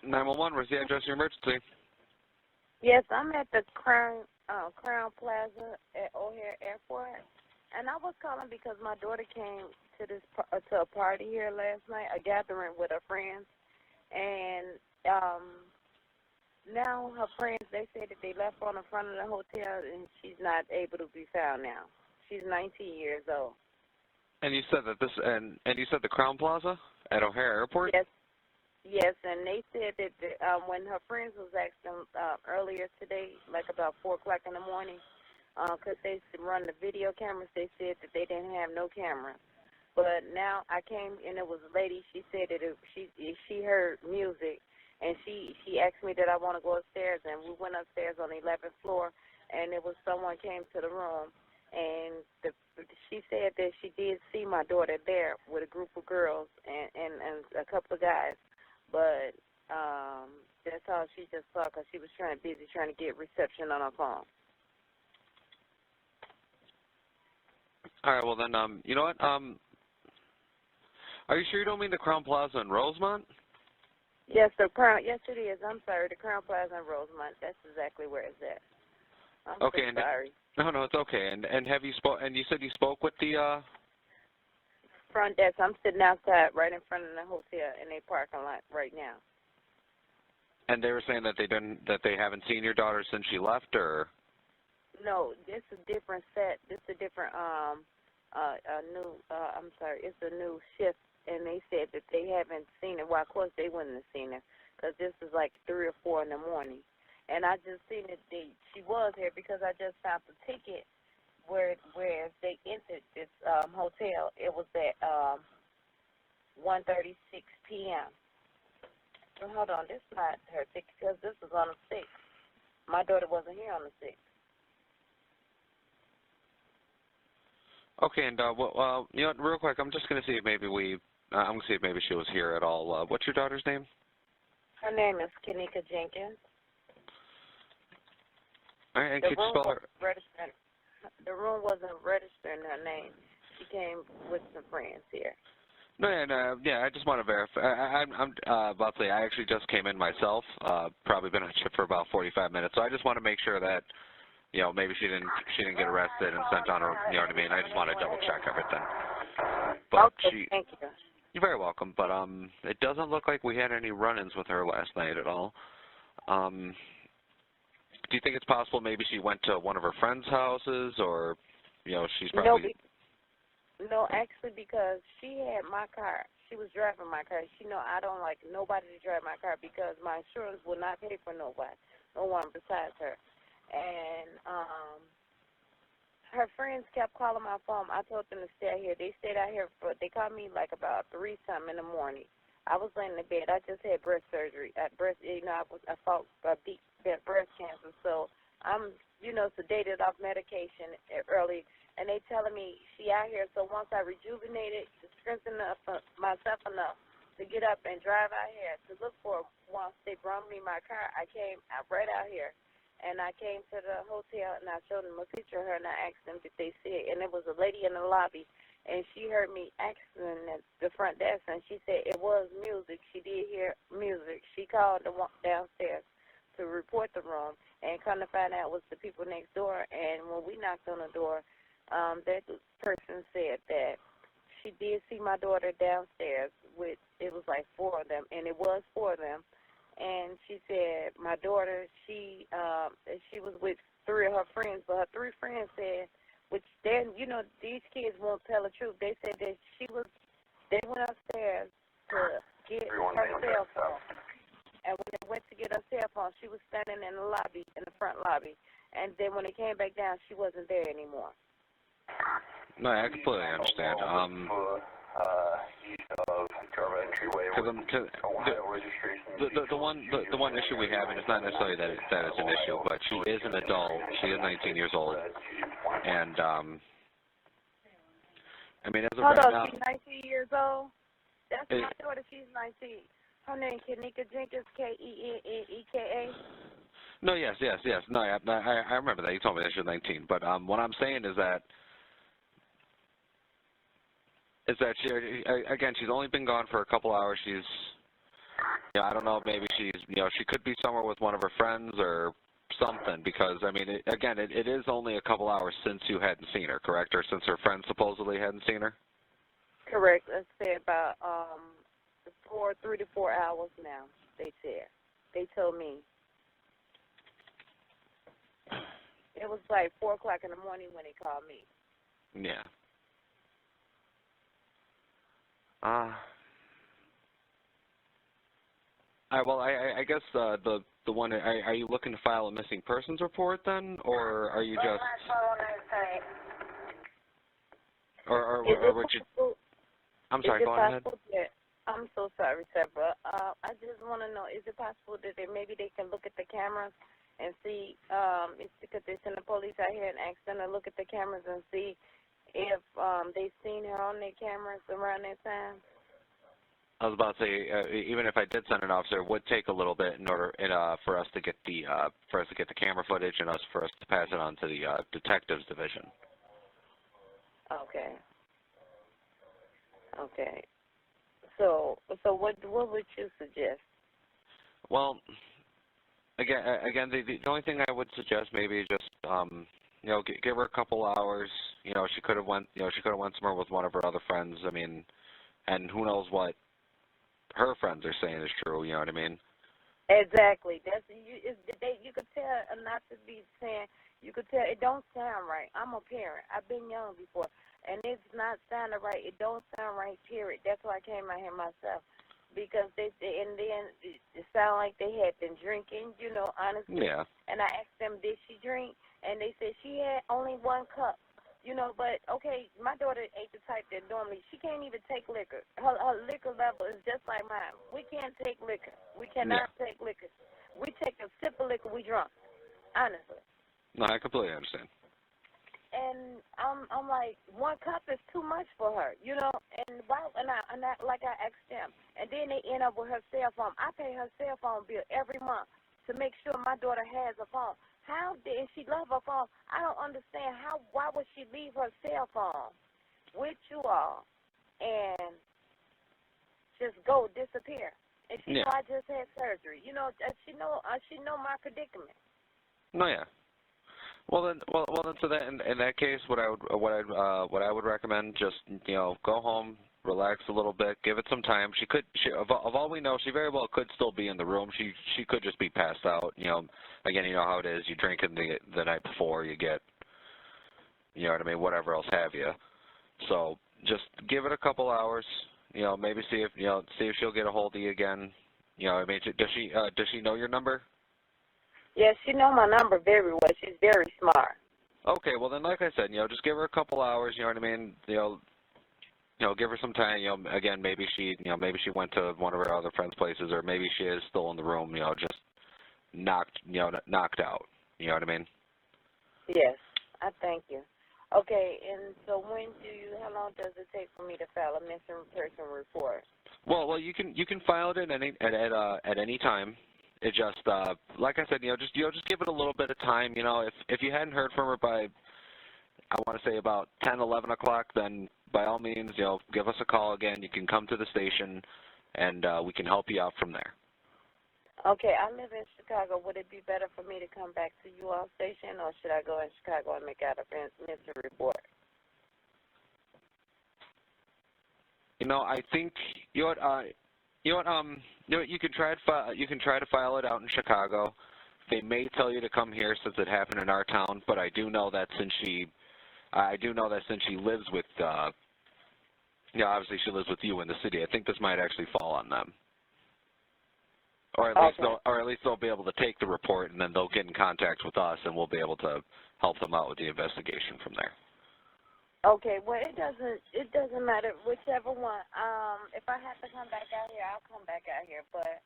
911, where's the address of your emergency? Yes, I'm at the Crown Plaza at O'Hare Airport, and I was calling because my daughter came to a party here last night, a gathering with her friends, and now her friends, they said that they left her on the front of the hotel, and she's not able to be found now. She's 19 years old. And you said that and you said the Crown Plaza at O'Hare Airport? Yes. Yes, and they said that when her friends was asking earlier today, like about 4 o'clock in the morning, because they run the video cameras, they said that they didn't have no cameras. But now I came, and it was a lady, she said that she heard music, and she asked me that I want to go upstairs, and we went upstairs on the 11th floor, and it was someone came to the room, and she said that she did see my daughter there with a group of girls and a couple of guys. But that's all she just saw because she was busy trying to get reception on her phone. All right, well then, you know what? Are you sure you don't mean the Crown Plaza in Rosemont? Yes, yes it is. I'm sorry, the Crown Plaza in Rosemont. That's exactly where it's at. I'm okay, so sorry. No, it's okay. And have you and you said you spoke with the front desk. I'm sitting outside right in front of the hotel in their parking lot right now. And they were saying that they haven't seen your daughter since she left, or? No, this is a different set. This is a different it's a new shift, and they said that they haven't seen her. Well, of course they wouldn't have seen her because this is like 3 or 4 in the morning. And I just seen that she was here because I just found the ticket where they entered this hotel. It was at 1:36 p.m. Well, hold on, this is not her ticket because this was on the 6th. My daughter wasn't here on the 6th. Okay, and well, you know, real quick, I'm just gonna see if maybe I'm gonna see if maybe she was here at all. What's your daughter's name? Her name is Kenika Jenkins. All right, and could you spell her? The room wasn't registering her name. She came with some friends here. No, yeah, I just want to verify. I'm about to say I actually just came in myself. Probably been on shift for about 45 minutes, so I just want to make sure that, you know, maybe she didn't get arrested and sent on her. You know what I mean? I just want to double check everything. But okay, thank you. You're very welcome. But it doesn't look like we had any run-ins with her last night at all. Do you think it's possible maybe she went to one of her friends' houses, or, you know, she's probably... No, actually, because she had my car. She was driving my car. She know I don't like nobody to drive my car because my insurance will not pay for no one besides her. And her friends kept calling my phone. I told them to stay out here. They stayed out here they called me like about 3-something in the morning. I was laying in the bed. I just had breast surgery. I fought deep breast cancer, so I'm, sedated off medication early, and they telling me she out here. So once I rejuvenated, to strengthen myself enough to get up and drive out here to look for her. Once they brought me my car, I came right out here, and I came to the hotel, and I showed them a picture of her, and I asked them if they see it, and it was a lady in the lobby. And she heard me asking at the front desk, and she said it was music. She did hear music. She called the one downstairs to report the room, and come to find out it was the people next door. And when we knocked on the door, that person said that she did see my daughter downstairs with, it was like 4 of them, and it was 4 of them. And she said my daughter, she was with 3 of her friends, but her 3 friends said, which then, these kids won't tell the truth. They said that they went upstairs to get her cell phone. And when they went to get her cell phone, she was standing in the lobby, in the front lobby. And then when they came back down, she wasn't there anymore. No, I completely understand. The one issue we have, and it's not necessarily that it's an issue, but she is an adult. She is 19 years old, and I mean, as of right now, she's 19 years old. That's my daughter. She's 19. Her name Kenika Jenkins, Keneka. No, yes. No, I remember that. You told me that she was 19. But what I'm saying is that she, again, she's only been gone for a couple hours. I don't know if maybe she's, she could be somewhere with one of her friends or something because, I mean, it is only a couple hours since you hadn't seen her, correct? Or since her friend supposedly hadn't seen her? Correct. Let's say about 3 to 4 hours now, they said. They told me. It was like 4 o'clock in the morning when they called me. Yeah. Well, I guess the one, are you looking to file a missing persons report then, or are you just, or would you, I'm sorry, go on ahead. I'm so sorry, sir, but I just want to know, is it possible that maybe they can look at the cameras and see, because they send the police out here and ask them to look at the cameras and see if they've seen her on their cameras around that time? I was about to say, even if I did send an officer, it would take a little bit in order for us to get the camera footage and for us to pass it on to the detectives division. Okay. Okay. So what would you suggest? Well, again, the only thing I would suggest maybe is just give her a couple hours. She could have went somewhere with one of her other friends. I mean, and who knows what her friends are saying is true. You know what I mean? Exactly. You could tell not to be saying. You could tell it don't sound right. I'm a parent. I've been young before, and it's not sounding right. It don't sound right. Period. That's why I came out here myself, because and then it sounded like they had been drinking. Honestly. Yeah. And I asked them, did she drink? And they said she had only 1 cup. But okay, my daughter ain't the type that normally, she can't even take liquor. Her liquor level is just like mine. We can't take liquor. We cannot take liquor. We take a sip of liquor, we drunk. Honestly. No, I completely understand. And I'm like, 1 cup is too much for her, And why? And I like I asked them, and then they end up with her cell phone. I pay her cell phone bill every month to make sure my daughter has a phone. How did she love her phone? I don't understand why would she leave her cell phone with you all and just go disappear? And she know I just had surgery. She know my predicament. No, yeah. Well then, so that in that case, what I would recommend, just go home, relax a little bit, give it some time. Of all we know, she very well could still be in the room. She could just be passed out. Again, you know how it is. You drink in the night before, you get, you know what I mean, whatever else have you. So just give it a couple hours. Maybe see if she'll get a hold of you again. I mean, does she know your number? Yes, she know my number very well. She's very smart. Okay, well then, like I said, just give her a couple hours. You know what I mean? Give her some time. Again, maybe she went to one of her other friends' places, or maybe she is still in the room. Just knocked out. You know what I mean? Yes, I thank you. Okay, and so how long does it take for me to file a missing person report? Well, you can file it at any time. It just, like I said, just give it a little bit of time. If you hadn't heard from her by, I want to say about 10, 11 o'clock, then by all means, give us a call again. You can come to the station, and we can help you out from there. Okay, I live in Chicago. Would it be better for me to come back to you all station, or should I go in Chicago and make out a missing report? I think you can try to file it out in Chicago. They may tell you to come here since it happened in our town, but I do know that since she lives with obviously she lives with you in the city, I think this might actually fall on them. Or at least they'll be able to take the report, and then they'll get in contact with us, and we'll be able to help them out with the investigation from there. Okay, well, it doesn't matter, whichever one. If I have to come back out here, I'll come back out here. But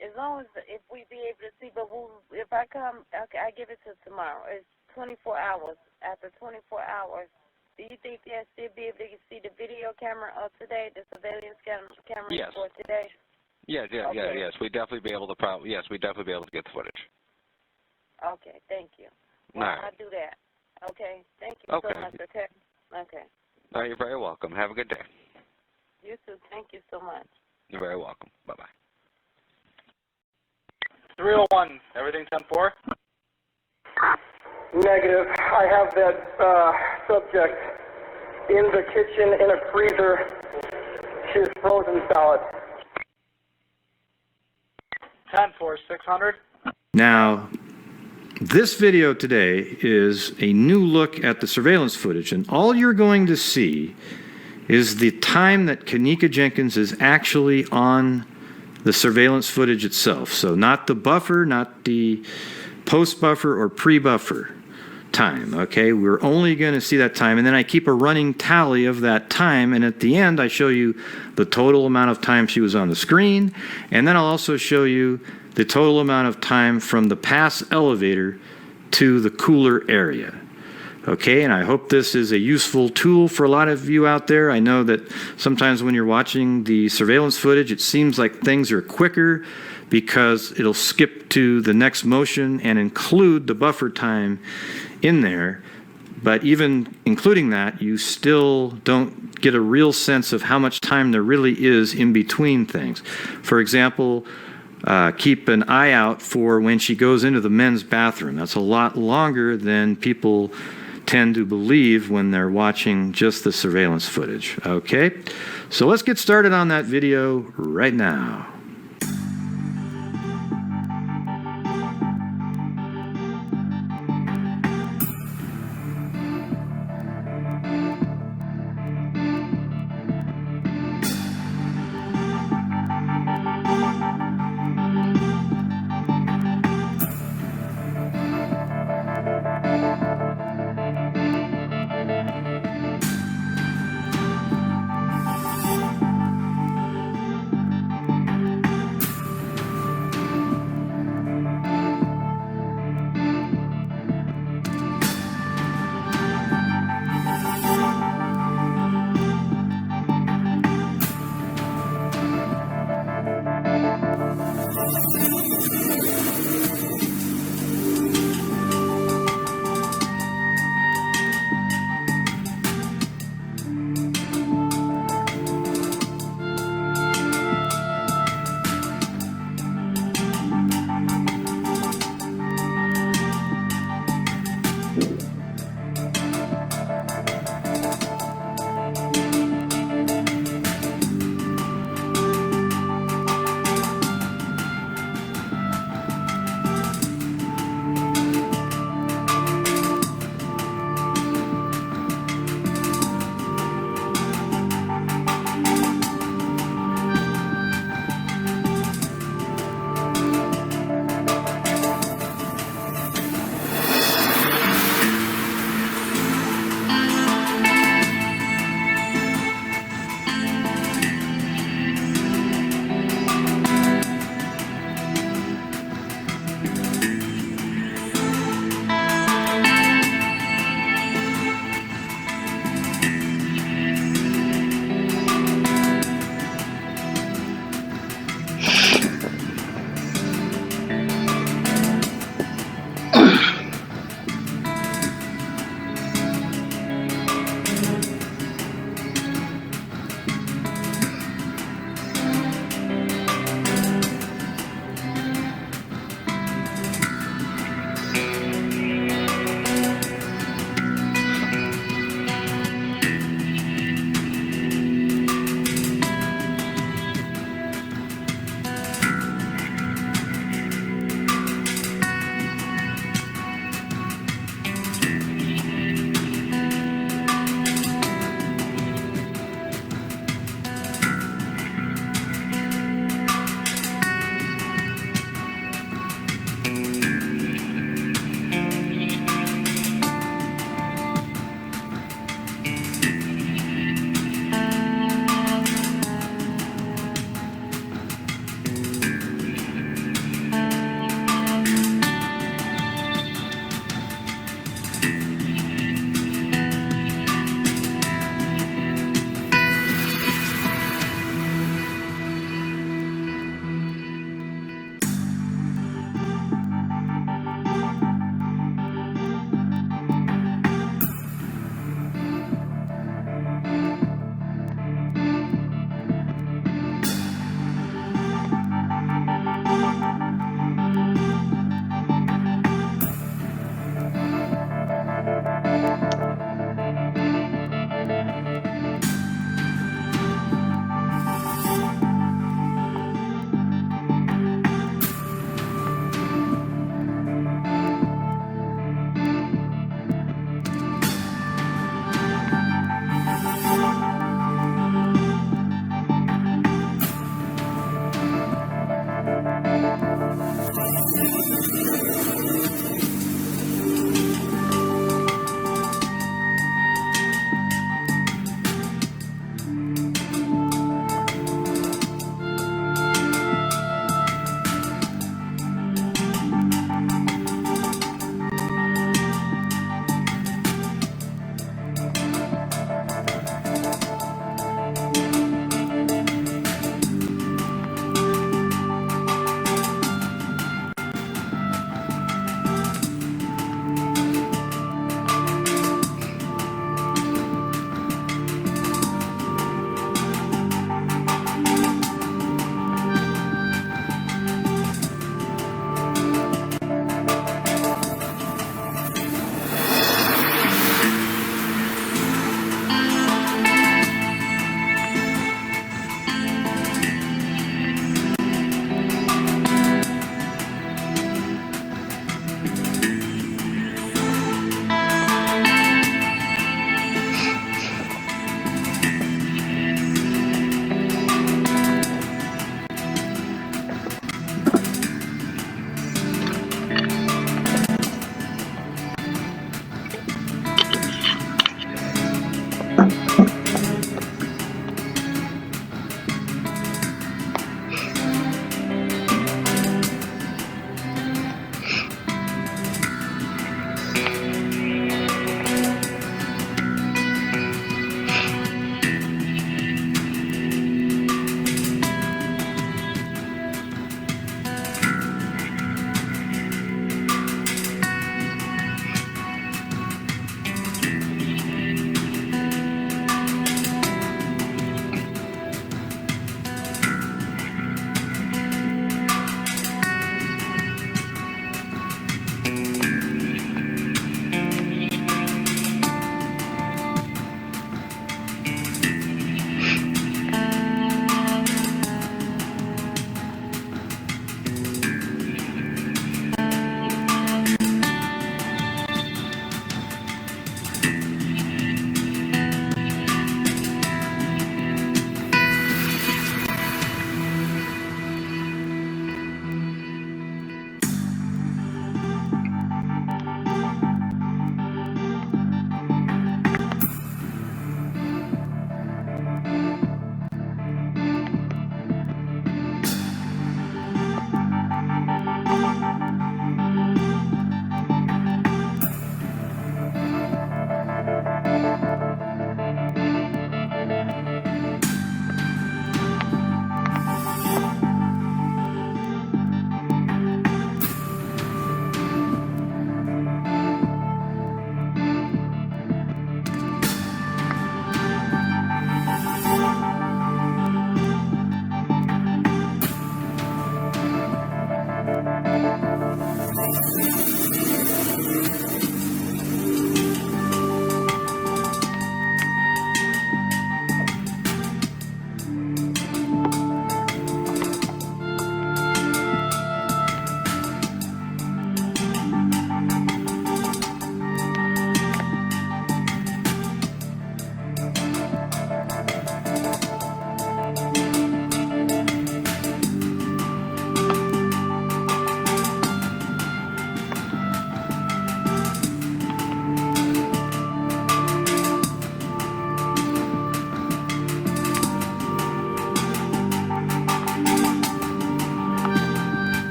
as long as if we be able to see, if I come, okay, I give it to tomorrow. It's 24 hours. After 24 hours, do you think they'll still be able to see the video camera of today, the surveillance camera for today? Yes, we'd definitely be able to we'd definitely be able to get the footage. Okay, thank you. Well, I'll do that. Okay, thank you so much, okay? Okay. You're very welcome. Have a good day. You too. Thank you so much. You're very welcome. Bye-bye. 301, everything 10-4? Negative. I have that subject in the kitchen in a freezer. She is frozen solid. 10-4, 600? Now, this video today is a new look at the surveillance footage, and all you're going to see is the time that Kanika Jenkins is actually on the surveillance footage itself. So not the buffer, not the post-buffer or pre-buffer time, okay? We're only going to see that time, and then I keep a running tally of that time, and at the end I show you the total amount of time she was on the screen, and then I'll also show you the total amount of time from the pass elevator to the cooler area. Okay, and I hope this is a useful tool for a lot of you out there. I know that sometimes when you're watching the surveillance footage, it seems like things are quicker because it'll skip to the next motion and include the buffer time in there. But even including that, you still don't get a real sense of how much time there really is in between things. For example, keep an eye out for when she goes into the men's bathroom. That's a lot longer than people tend to believe when they're watching just the surveillance footage. Okay, so let's get started on that video right now.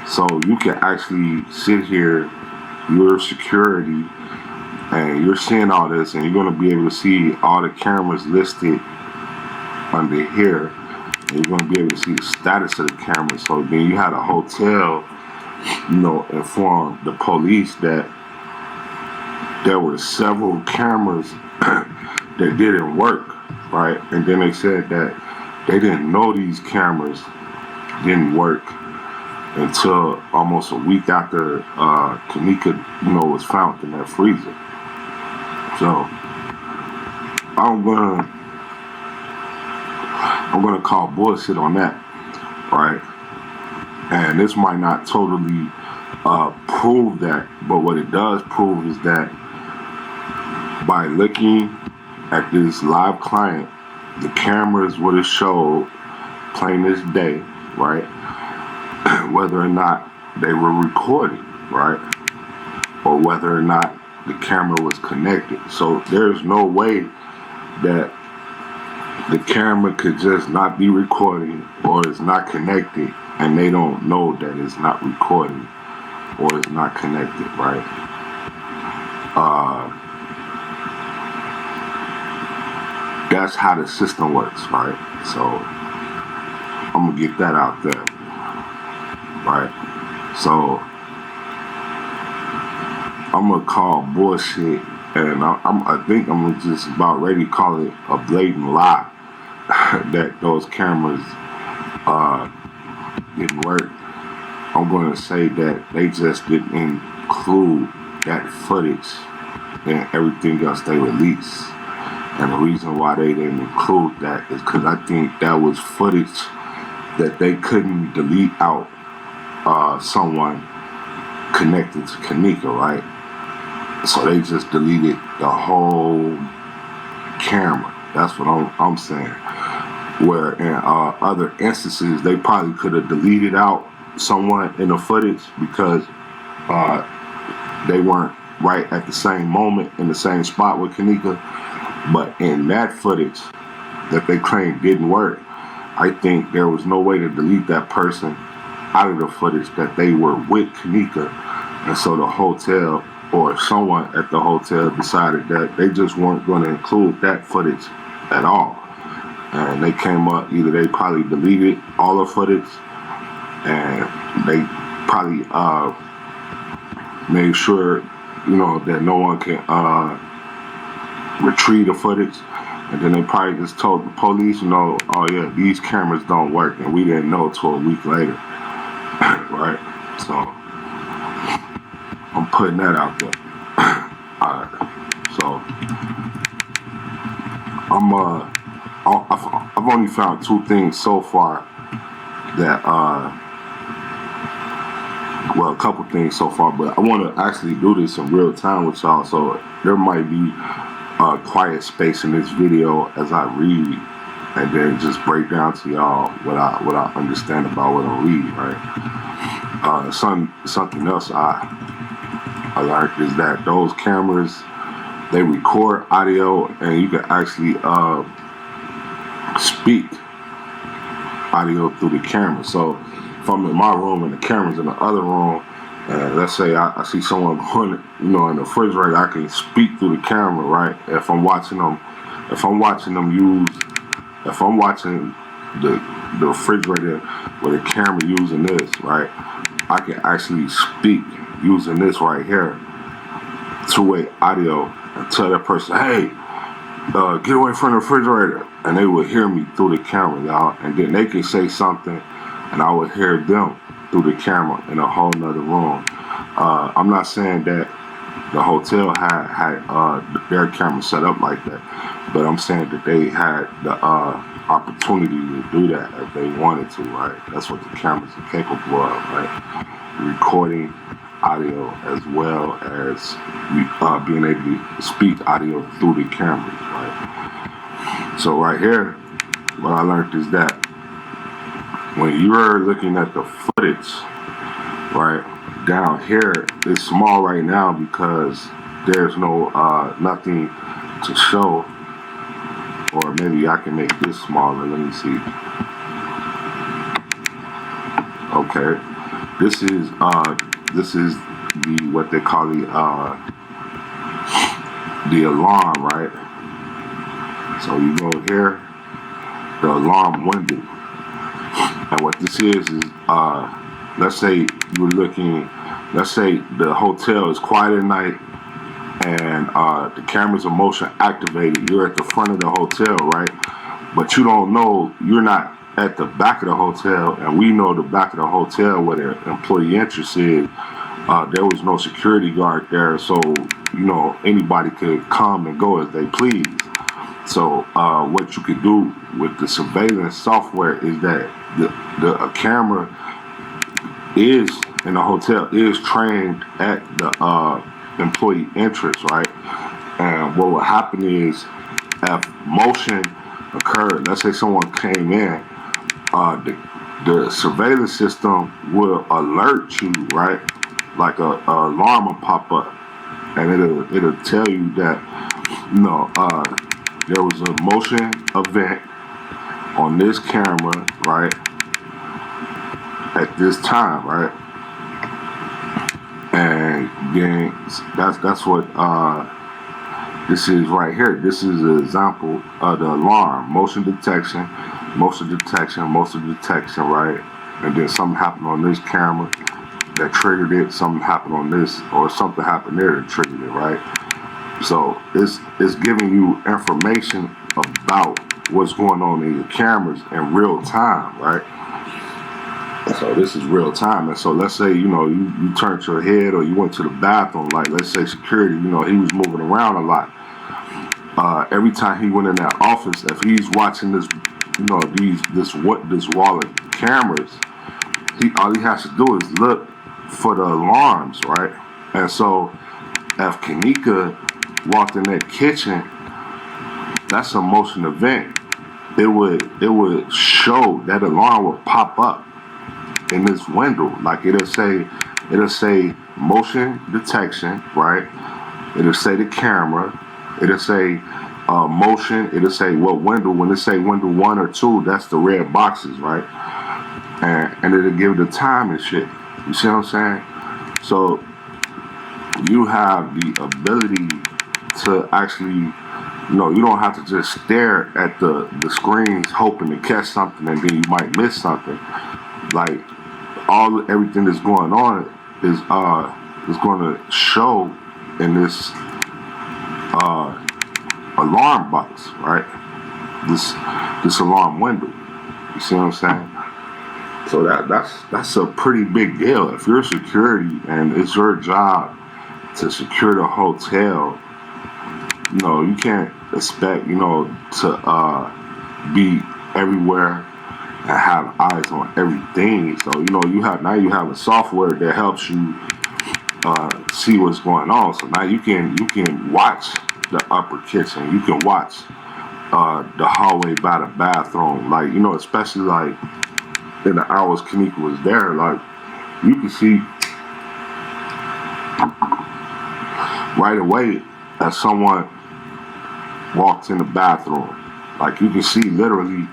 So you can actually sit here, your security, and you're seeing all this, and you're going to be able to see all the cameras listed under here, and you're going to be able to see the status of the cameras. So then you had a hotel, inform the police that there were several cameras that didn't work, right? And then they said that they didn't know these cameras didn't work until almost a week after Kanika, was found in that freezer. So I'm gonna call bullshit on that, right? And this might not totally prove that, but what it does prove is that by looking at this live client, the cameras would have showed plain as day, right? Whether or not they were recording, right? Or whether or not the camera was connected. So there's no way that the camera could just not be recording or it's not connected and they don't know that it's not recording or it's not connected, right? That's how the system works, right? So I'm gonna get that out there, right? So I'm gonna call bullshit, and I think I'm just about ready to call it a blatant lie that those cameras didn't work. I'm gonna say that they just didn't include that footage and everything else they released. And the reason why they didn't include that is because I think that was footage that they couldn't delete out someone connected to Kanika, right? So they just deleted the whole camera. That's what I'm saying. Where in other instances, they probably could have deleted out someone in the footage because they weren't right at the same moment in the same spot with Kanika. But in that footage that they claimed didn't work, I think there was no way to delete that person out of the footage that they were with Kanika. And so the hotel or someone at the hotel decided that they just weren't going to include that footage at all. And they came up, either they probably deleted all the footage and they probably made sure, that no one can retrieve the footage. And then they probably just told the police, oh yeah, these cameras don't work. And we didn't know till a week later, right? So I'm putting that out there. Alright, so I've only found two things so far that a couple things so far, but I want to actually do this in real time with y'all, so there might be a quiet space in this video as I read, and then just break down to y'all what I understand about what I'm reading, right? Something else I learned is that those cameras, they record audio, and you can actually speak audio through the camera. So if I'm in my room and the camera's in the other room, let's say I see someone going, in the refrigerator, I can speak through the camera, right? If I'm watching the refrigerator with a camera using this, right? I can actually speak using this right here, two-way audio, and tell that person, hey, get away from the refrigerator, and they will hear me through the camera, y'all. And then they can say something, and I would hear them through the camera in a whole nother room. I'm not saying that the hotel had their camera set up like that, but I'm saying that they had the opportunity to do that if they wanted to, right? That's what the cameras are capable of, right? Recording audio as well as being able to speak audio through the cameras, right? So right here, what I learned is that when you're looking at the footage, right, down here, it's small right now because there's no nothing to show. Or maybe I can make this smaller. Let me see. Okay. This is the what they call the alarm, right? So you go here, the alarm window, and what this is let's say you're looking, let's say the hotel is quiet at night and the cameras are motion activated. You're at the front of the hotel, right? But you don't know, you're not at the back of the hotel, and we know the back of the hotel where the employee entrance is. There was no security guard there, so you know anybody could come and go as they please. So what you could do with the surveillance software is that the camera is in the hotel is trained at the employee entrance, right? And what will happen is if motion occurred, let's say someone came in, the surveillance system will alert you, right? Like a alarm will pop up, and it'll tell you that there was a motion event on this camera, right? At this time, right? And then that's what this is right here. This is an example of the alarm. Motion detection, right? And then something happened on this camera that triggered it, something happened on this, or something happened there that triggered it, right? So it's giving you information about what's going on in your cameras in real time, right? So this is real time. And so let's say, you turned your head or you went to the bathroom, like let's say security, he was moving around a lot. Every time he went in that office, if he's watching this, this wall of cameras, all he has to do is look for the alarms, right? And so if Kanika walked in that kitchen, that's a motion event. It would show, that alarm would pop up in this window. Like it'll say motion detection, right? It'll say the camera, it'll say motion, it'll say what window. When it say window 1 or 2, that's the red boxes, right? And it'll give the time and shit. You see what I'm saying? So you have the ability to actually, you don't have to just stare at the screens hoping to catch something and then you might miss something. Like everything that's going on is going to show in this alarm box, right? This alarm window. You see what I'm saying? So that's a pretty big deal. If you're security and it's your job to secure the hotel, you can't expect, to be everywhere and have eyes on everything. So, you have a software that helps you see what's going on. So now you can watch the upper kitchen. You can watch the hallway by the bathroom. Like, especially like in the hours Kanika was there, like you can see right away as someone walked in the bathroom. Like you can see literally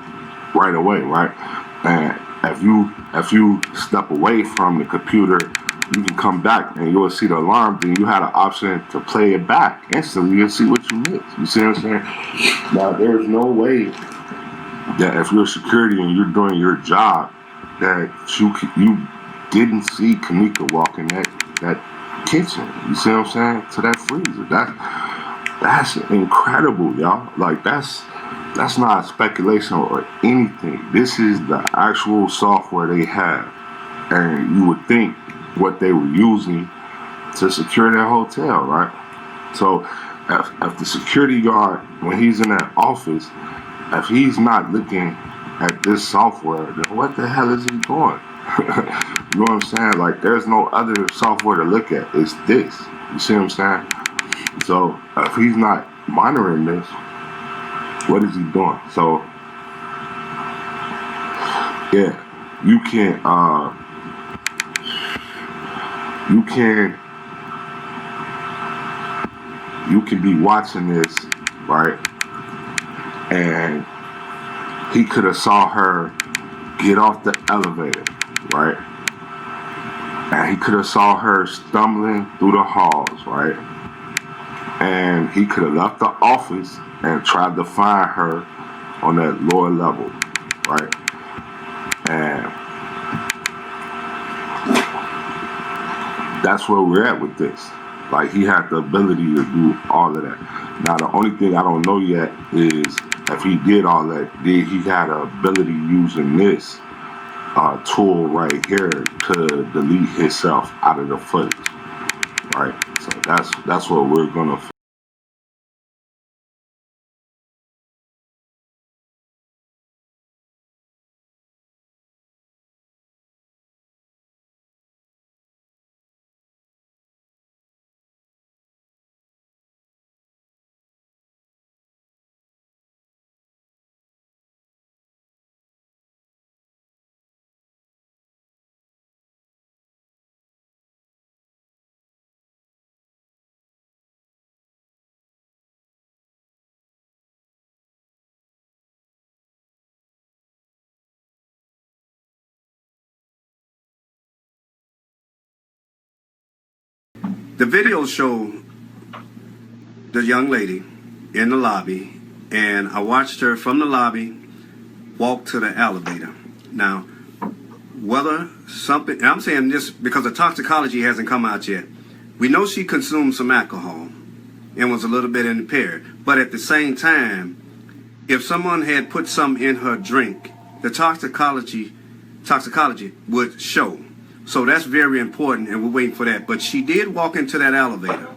right away, right? And if you step away from the computer, you can come back and you'll see the alarm. Then you had an option to play it back instantly and see what you missed. You see what I'm saying? Now there's no way that if you're security and you're doing your job, that you didn't see Kanika walk in that kitchen. You see what I'm saying? To that freezer. That's incredible, y'all. Like that's not speculation or anything. This is the actual software they have, and you would think what they were using to secure their hotel, right? So if the security guard, when he's in that office, if he's not looking at this software, then what the hell is he doing? You know what I'm saying? Like there's no other software to look at. It's this. You see what I'm saying? So if he's not monitoring this, what is he doing? So yeah, you can be watching this, right? And he could have saw her get off the elevator, right? And he could have saw her stumbling through the halls, right? And he could have left the office and tried to find her on that lower level, right? And that's where we're at with this. Like, he had the ability to do all of that. Now, the only thing I don't know yet is if he did all that, did he had the ability using this tool right here to delete himself out of the footage, right? So that's what we're gonna. The video showed the young lady in the lobby, and I watched her from the lobby walk to the elevator. Now, whether something, and I'm saying this because the toxicology hasn't come out yet. We know she consumed some alcohol and was a little bit impaired, but at the same time, if someone had put some in her drink, the toxicology would show. So that's very important, and we're waiting for that. But she did walk into that elevator,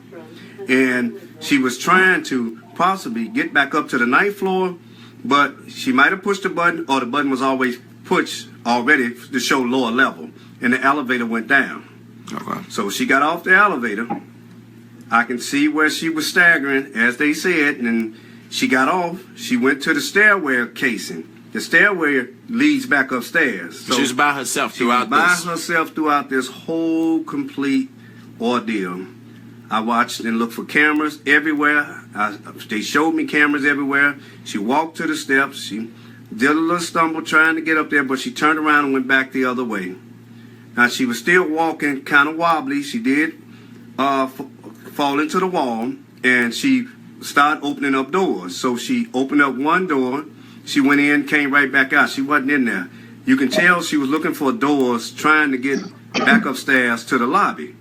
and she was trying to possibly get back up to the ninth floor, but she might have pushed the button, or the button was always pushed already to show lower level, and the elevator went down. Okay. So she got off the elevator. I can see where she was staggering, as they said, and she got off. She went to the stairway casing. The stairway leads back upstairs. So she was by herself throughout by this. herself throughout this whole complete ordeal. I watched and looked for cameras everywhere. They showed me cameras everywhere. She walked to the steps. She did a little stumble trying to get up there, but she turned around and went back the other way. Now, she was still walking kind of wobbly. She did fall into the wall, and she started opening up doors. So she opened up one door. She went in, came right back out. She wasn't in there. You can tell she was looking for doors, trying to get back upstairs to the lobby.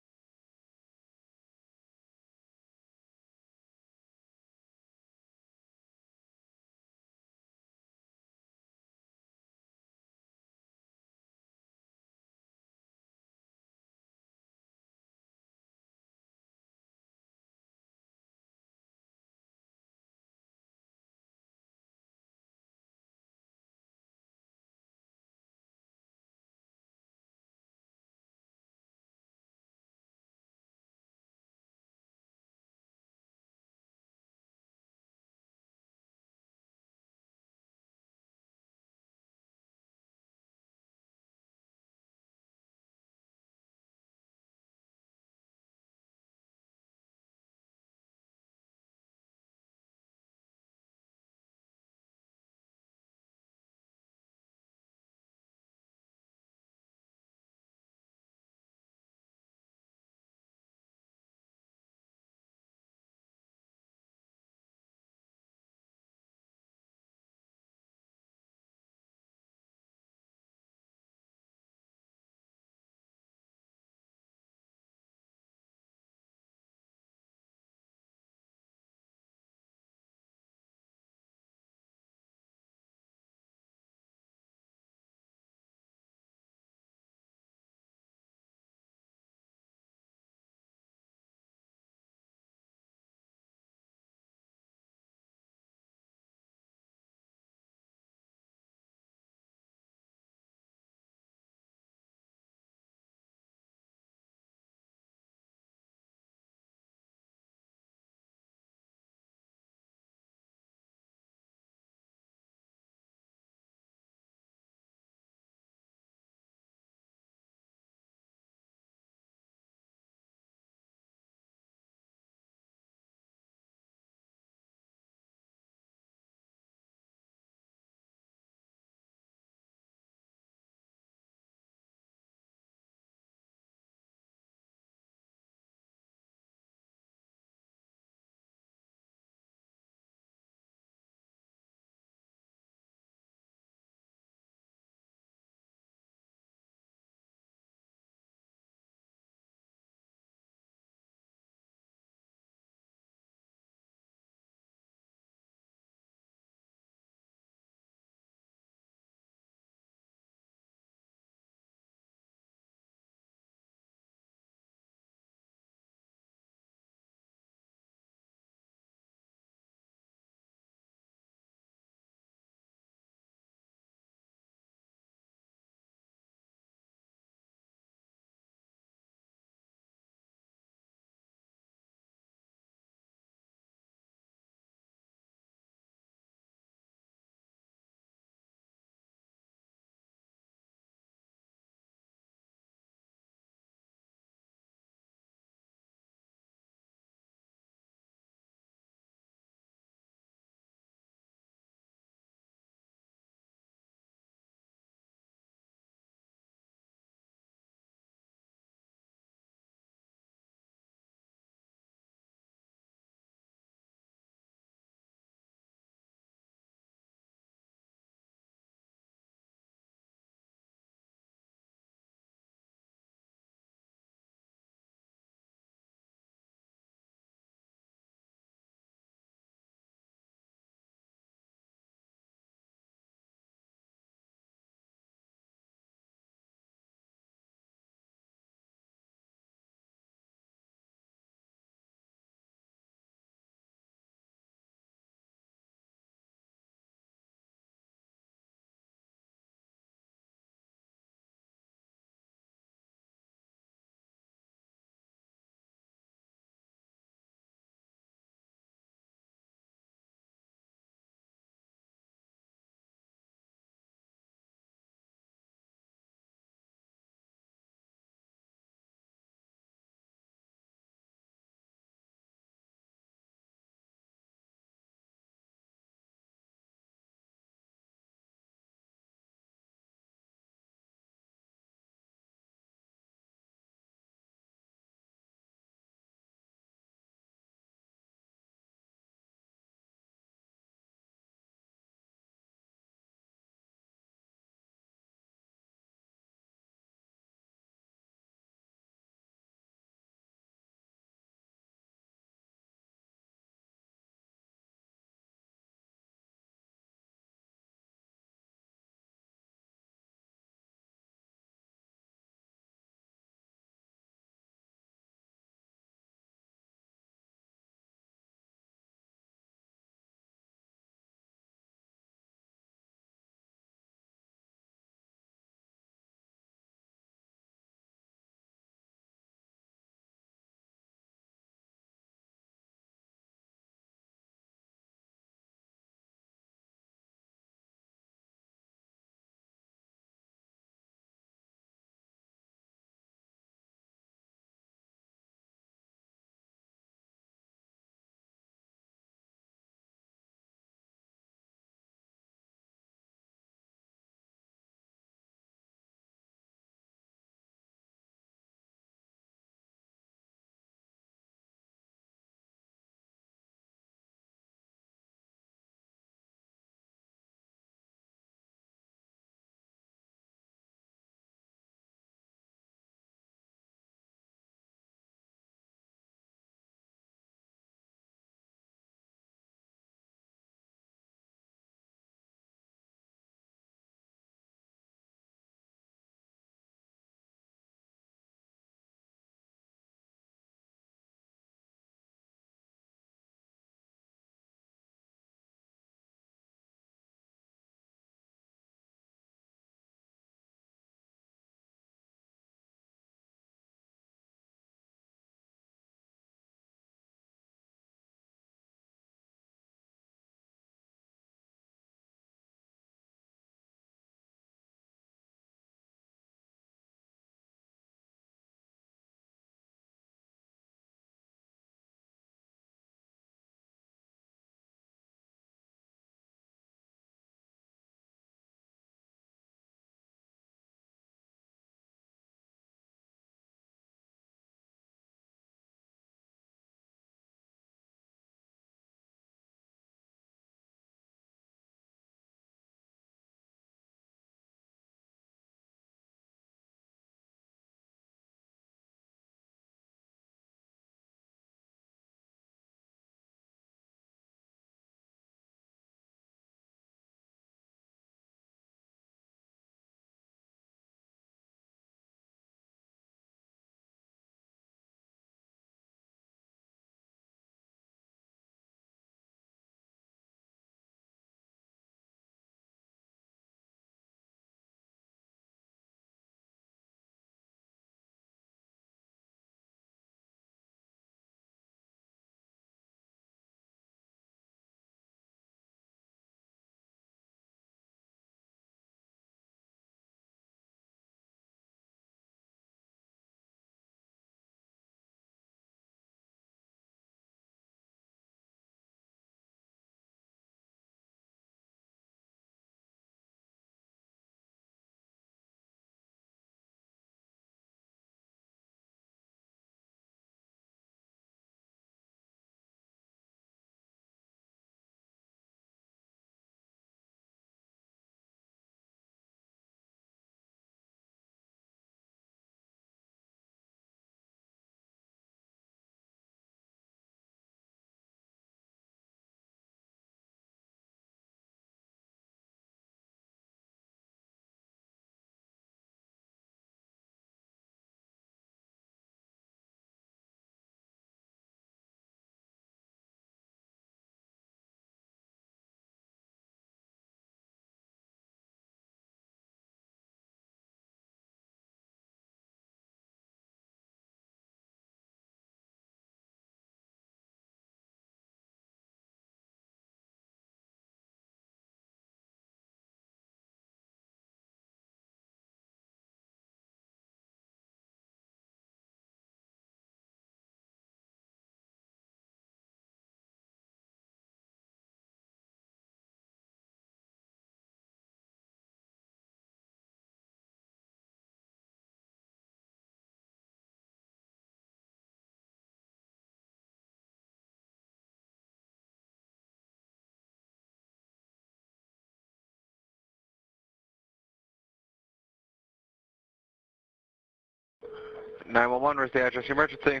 911, where's the address emergency?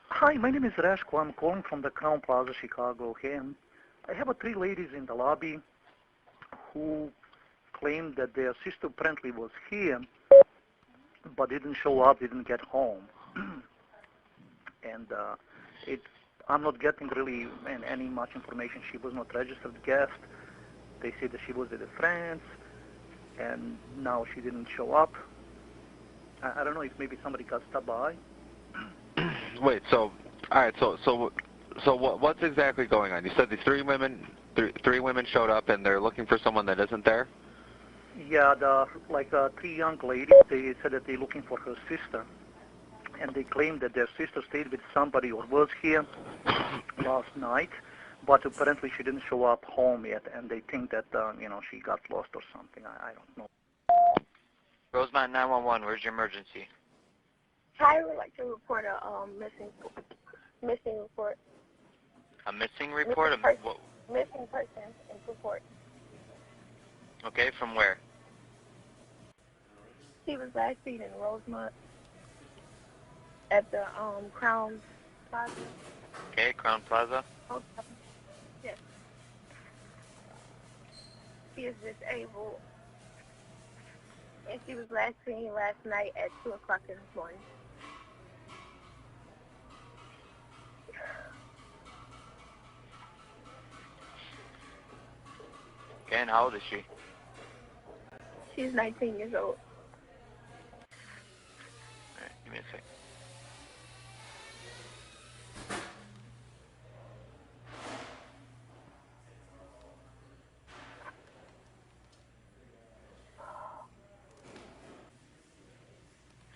Hi, my name is Rashko. I'm calling from the Crown Plaza, Chicago. Okay, and I have three ladies in the lobby who claimed that their sister apparently was here, but didn't show up, didn't get home. And I'm not getting really any much information. She was not registered guest. They said that she was with a friend, and now she didn't show up. I don't know if maybe somebody got stopped by. Wait, so, all right, so what's exactly going on? You said these three women showed up and they're looking for someone that isn't there? Yeah, three young ladies, they said that they're looking for her sister. And they claimed that their sister stayed with somebody or was here last night, but apparently she didn't show up home yet, and they think that, she got lost or something. I don't know. Rosemont 911, where's your emergency? I would like to report a missing report. A missing report? Missing person report. Okay, from where? She was last seen in Rosemont at the Crown Plaza. Okay, Crown Plaza. Yes. She is disabled, and she was last seen last night at 2 o'clock in the morning. Okay, and how old is she? She's 19 years old. All right, give me a sec.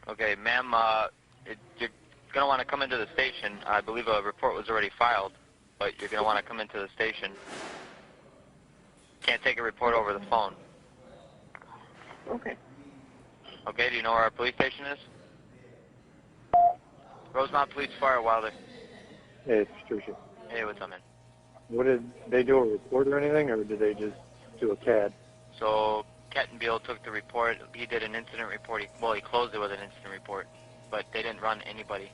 Okay, ma'am, you're going to want to come into the station. I believe a report was already filed, but you're going to want to come into the station. Can't take a report over the phone. Okay. Okay, do you know where our police station is? Rosemont Police Fire, Wilder. Hey, it's Patricia. Hey, what's up, man? What did they do, a report or anything, or did they just do a CAD? So Kettenbiel took the report. He did an incident report. He closed it with an incident report, but they didn't run anybody.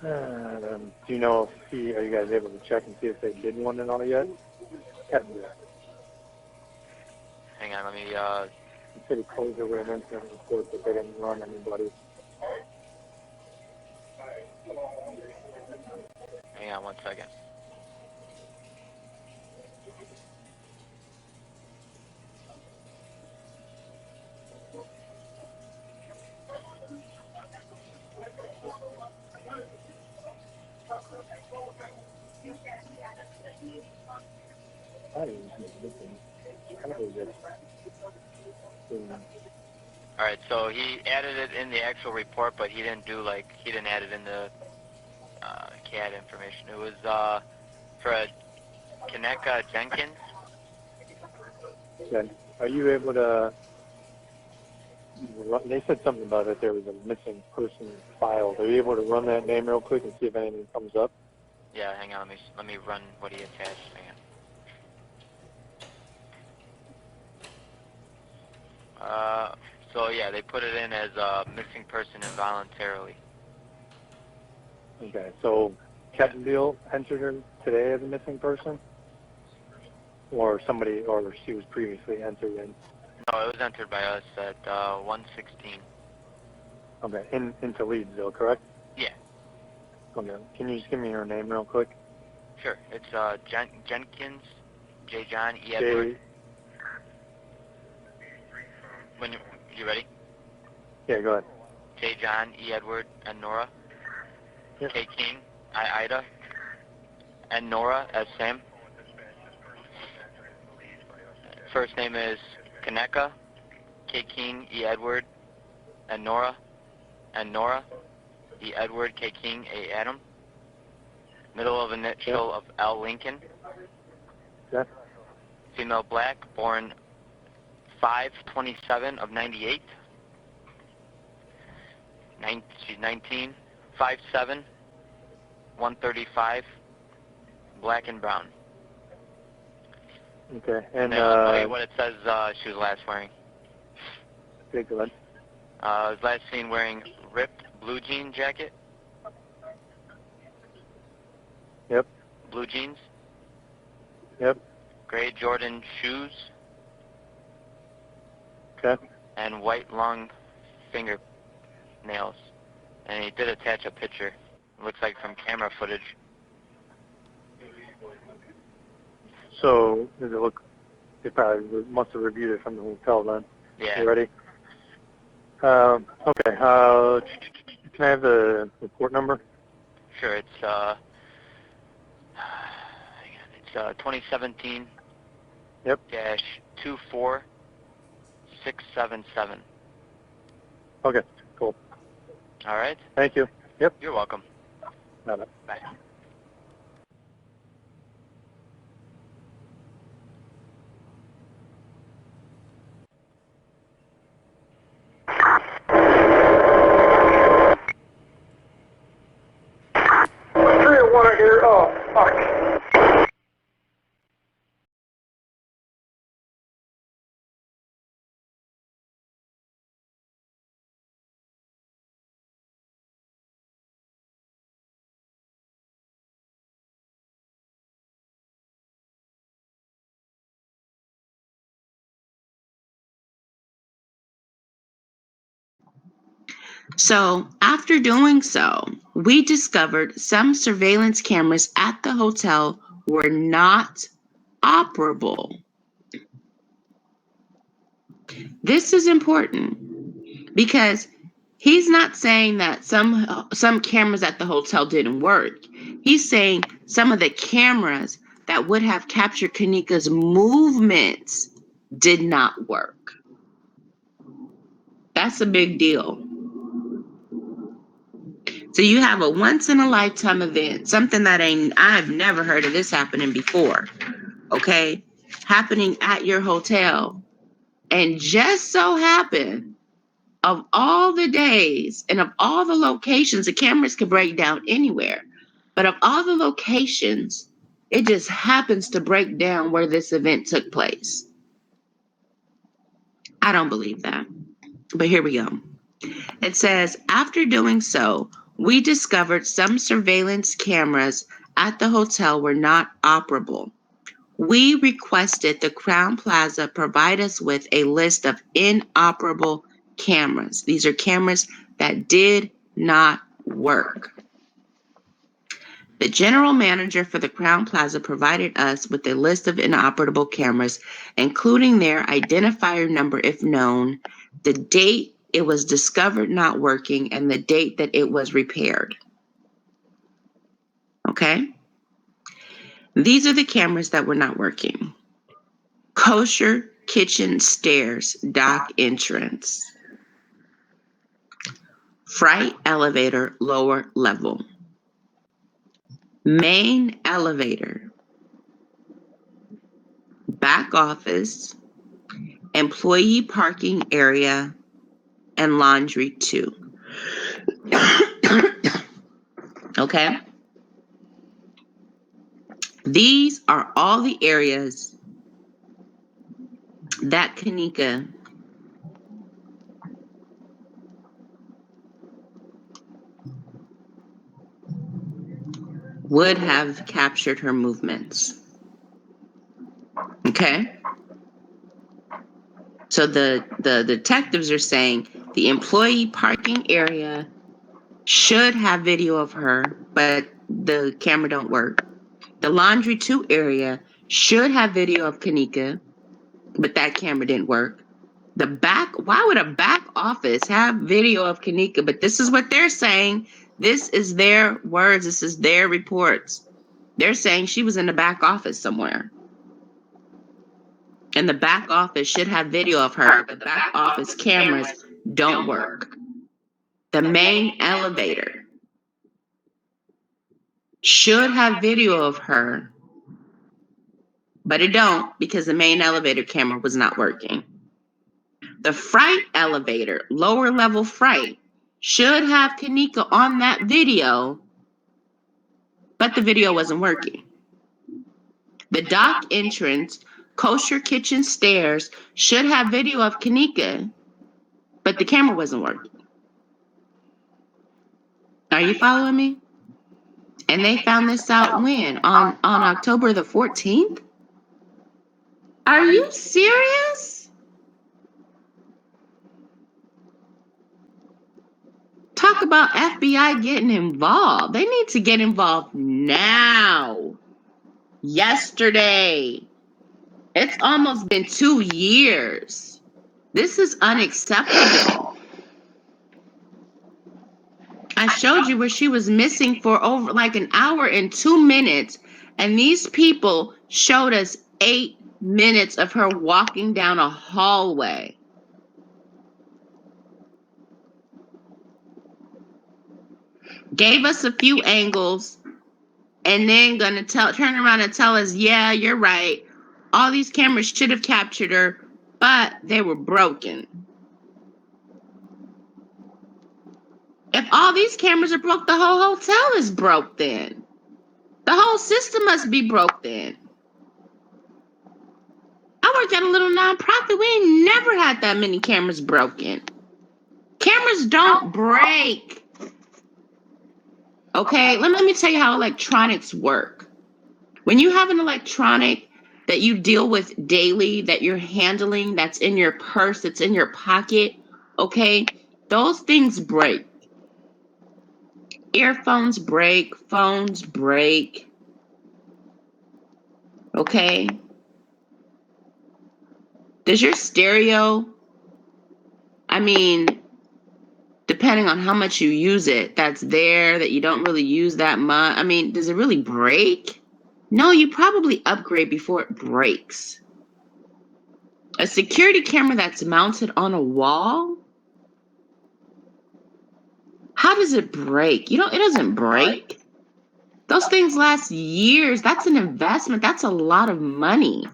Do you know if are you guys able to check and see if they did one and all yet? Kettenbiel. Hang on, let me, He said he closed it with an incident report, but they didn't run anybody. hang on one second. All right, so he added it in the actual report, but he didn't add it in the CAD information. It was for a Kaneka Jenkins. Okay. Are you able to, they said something about it, there was a missing person filed. Are you able to run that name real quick and see if anything comes up? Yeah, hang on, let me run what he attached. Hang on. So yeah, they put it in as a missing person involuntarily. Okay, so Kettenbiel entered her today as a missing person? Or somebody, or she was previously entered in? No, it was entered by us at 116. Okay, into Leedsville, correct? Yeah. Okay, can you just give me her name real quick? Sure, it's Jenkins, J. John, E. Edward. When you ready? Yeah, go ahead. J. John, E. Edward, and Nora. Yep. K. King, I. Ida, and Nora as Sam. First name is Kaneka, K. King, E. Edward, and Nora, E. Edward, K. King, A. Adam. Middle of initial of L. Lincoln. Yeah. Female black, born 5/27 of 98. She's 19, 5'7", 135, black and brown. Okay, and I'll tell you what it says she was last wearing. Okay, go ahead. Was last seen wearing ripped blue jean jacket. Yep. Blue jeans. Yep. Gray Jordan shoes. Okay. And white long fingernails. And he did attach a picture. It looks like from camera footage. So does it look? They probably must have reviewed it from the hotel then. Yeah. You ready? Okay. Can I have the report number? Sure. It's 2017. Yep. Dash 24677. Okay. Cool. All right. Thank you. Yep. You're welcome. Bye. Bye. Here. Oh, fuck. So, after doing so, we discovered some surveillance cameras at the hotel were not operable. This is important because he's not saying that some cameras at the hotel didn't work. He's saying some of the cameras that would have captured Kanika's movements did not work. That's a big deal. So you have a once in a lifetime event, something that I've never heard of this happening before. Okay? Happening at your hotel. And just so happened, of all the days and of all the locations, the cameras could break down anywhere. But of all the locations, it just happens to break down where this event took place. I don't believe that. But here we go. It says, after doing so, we discovered some surveillance cameras at the hotel were not operable. We requested the Crown Plaza provide us with a list of inoperable cameras. These are cameras that did not work. The general manager for the Crown Plaza provided us with a list of inoperable cameras, including their identifier number if known, the date it was discovered not working, and the date that it was repaired. Okay? These are the cameras that were not working. Kosher kitchen stairs, dock entrance. Freight elevator, lower level. Main elevator. Back office. Employee parking area, and laundry 2. Okay? These are all the areas that Kanika would have captured her movements. Okay? So the detectives are saying the employee parking area should have video of her, but the camera don't work. The laundry 2 area should have video of Kanika, but that camera didn't work. Why would a back office have video of Kanika? But this is what they're saying. This is their words. This is their reports. They're saying she was in the back office somewhere. And the back office should have video of her, but the back office cameras don't work. The main elevator should have video of her, but it don't because the main elevator camera was not working. The freight elevator, lower level freight, should have Kanika on that video, but the video wasn't working. The dock entrance, kosher kitchen stairs should have video of Kanika, but the camera wasn't working. Are you following me? And they found this out when? On October the 14th? Are you serious? Talk about FBI getting involved. They need to get involved now. Yesterday. It's almost been 2 years. This is unacceptable. I showed you where she was missing for over like an hour and 2 minutes, and these people showed us 8 minutes of her walking down a hallway. Gave us a few angles, and then gonna turn around and tell us, yeah, you're right. All these cameras should have captured her, but they were broken. If all these cameras are broke, the whole hotel is broke then. The whole system must be broke then. I worked at a little nonprofit. We ain't never had that many cameras broken. Cameras don't break. Okay, let me tell you how electronics work. When you have an electronic that you deal with daily, that you're handling, that's in your purse, that's in your pocket, okay, those things break. Earphones break, phones break. Okay? Does your stereo, I mean, depending on how much you use it, that's there, that you don't really use that much, I mean, does it really break? No, you probably upgrade before it breaks. A security camera that's mounted on a wall? How does it break? It doesn't break. Those things last years. That's an investment. That's a lot of money.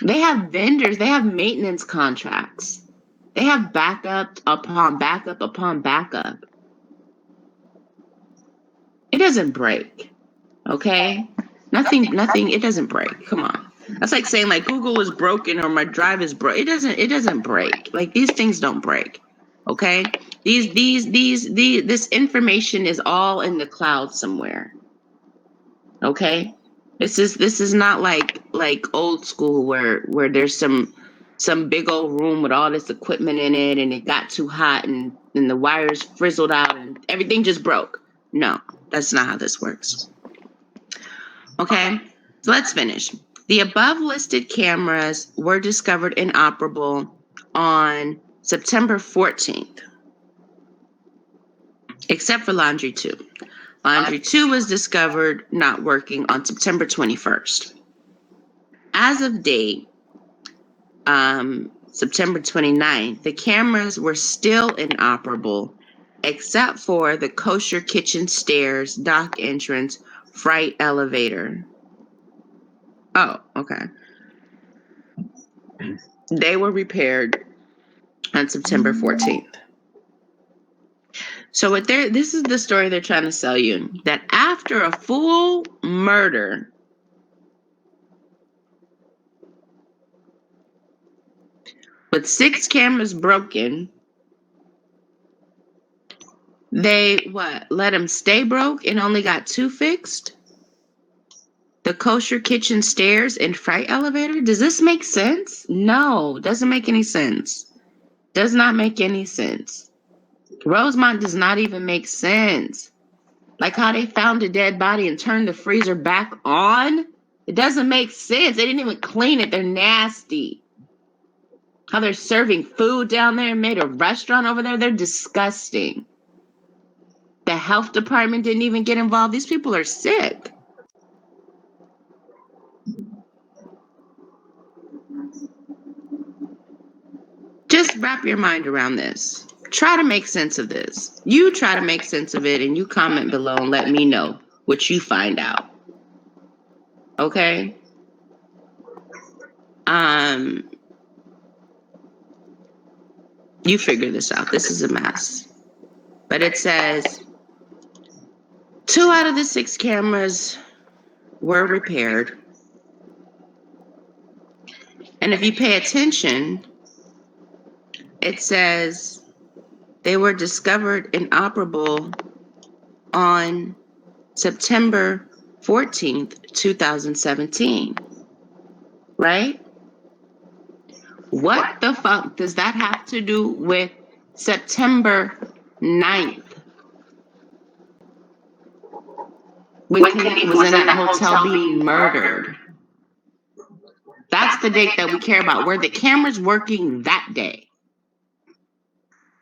They have vendors. They have maintenance contracts. They have backup upon backup upon backup. It doesn't break. Okay? Nothing, it doesn't break. Come on. That's like saying like Google is broken or my drive is broke. It doesn't break. Like these things don't break. Okay? This information is all in the cloud somewhere. Okay? This is not like old school where there's some big old room with all this equipment in it and it got too hot and the wires frizzled out and everything just broke. No, that's not how this works. Okay? So let's finish. The above listed cameras were discovered inoperable on September 14th, except for Laundry 2. Laundry 2 was discovered not working on September 21st. As of date, September 29th, the cameras were still inoperable, except for the kosher kitchen stairs, dock entrance, freight elevator. Oh, okay. They were repaired on September 14th. So this is the story they're trying to sell you, that after a full murder, with 6 cameras broken, they let them stay broke and only got 2 fixed? The kosher kitchen stairs and freight elevator? Does this make sense? No, doesn't make any sense. Does not make any sense. Rosemont does not even make sense. Like how they found a dead body and turned the freezer back on? It doesn't make sense. They didn't even clean it. They're nasty. How they're serving food down there and made a restaurant over there. They're disgusting. The health department didn't even get involved. These people are sick. Just wrap your mind around this. Try to make sense of this. You try to make sense of it and you comment below and let me know what you find out. Okay? You figure this out. This is a mess. But it says 2 out of the 6 cameras were repaired. And if you pay attention, it says they were discovered inoperable on September 14th, 2017. Right? What the fuck does that have to do with September 9th? When Kanika was in that hotel being murdered. That's the date that we care about. Were the cameras working that day?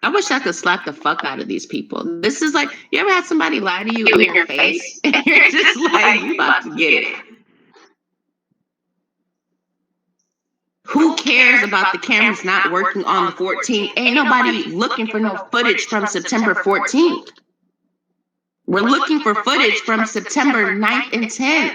I wish I could slap the fuck out of these people. This is like, you ever had somebody lie to you in your face? And you're just like, you about to get it. Who cares about the cameras not working on the 14th? Ain't nobody looking for no footage from September 14th. We're looking for footage from September 9th and 10th.